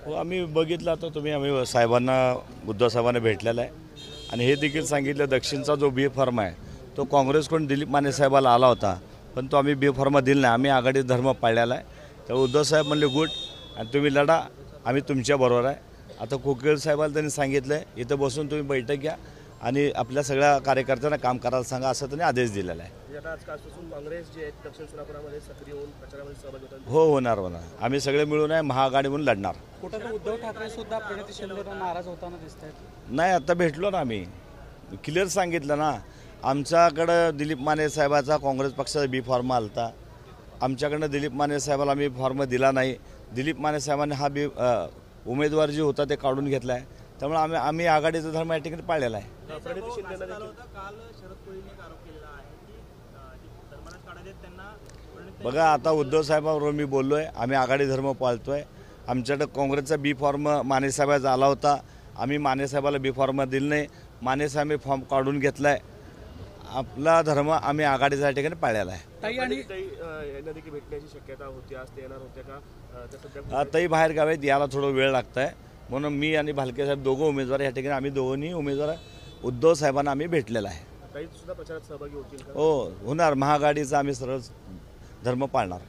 हो, आम्ही बघितलं आता आम्ही साहेबांना उद्धव साहेबांना भेटलेला आहे आणि हे देखील सांगितलं दक्षिणचा जो बी फॉर्म आहे तो काँग्रेसकडून दिलीप माने साहेबाला आला होता, पण तो आम्ही बी फॉर्म दिला नाही. आम्ही आघाडी धर्म पाळलेला आहे. तर उद्धव साहेब म्हणले गुड आणि तुम्ही लढा, आम्ही तुमच्याबरोबर आहे. आता कोकिळ साहेबाला त्यांनी सांगितलं आहे इथं बसून तुम्ही बैठक घ्या आणि आपल्या सगळ्या कार्यकर्त्यांना काम करायला सांगा असं त्यांनी आदेश दिलेला आहे. काँग्रेस जे आहेत दक्षिण सोलापुरामध्ये सक्रिय होऊन प्रचारामध्ये सहभागी होतात. हो, होणार. आम्ही सगळे मिळून आहे महाआघाडी म्हणून लढणार. कुठं उद्धव ठाकरे सुद्धा प्रणिती शिंदेला नाराज होताना दिसत आहेत. नाही, आता भेटलो ना आम्ही, क्लिअर सांगितलं ना. आमच्याकडं दिलीप माने साहेबाचा काँग्रेस पक्षाचा बी फॉर्म आलता. आमच्याकडनं दिलीप माने साहेबाला आम्ही फॉर्म दिला नाही. दिलीप माने साहेबांनी हा बी उमेदवार जे होता ते काढून घेतला आहे. त्यामुळे आम्ही आघाडीचा धर्म या ठिकाणी पाळलेला आहे. बघा, आता उद्धव साहेबांबरोबर मी बोललो आहे. आम्ही आघाडी धर्म पाळतो आहे. आमच्याकडं काँग्रेसचा बी फॉर्म माने साहेबाचा आला होता. आम्ही माने साहेबाला बी फॉर्म दिलं नाही. माने साहेब फॉर्म काढून घेतला आहे. आपला धर्म आम्ही आघाडीचा या ठिकाणी पाळलेला आहे. भेटण्याची शक्यता होती, आज ते येणार होते का? ताई बाहेर गावात यायला थोडं वेळ लागत आहे, म्हणून मी आणि भालके साहेब दोघं उमेदवार या ठिकाणी आम्ही दोन्ही उमेदवार उद्धव साहेबांना आम्ही भेटलेला आहे. ताई सुद्धा प्रचारात सहभागी होतील का? हो, होणार. महाआघाडीचा आम्ही सरळ धर्म पाळणार.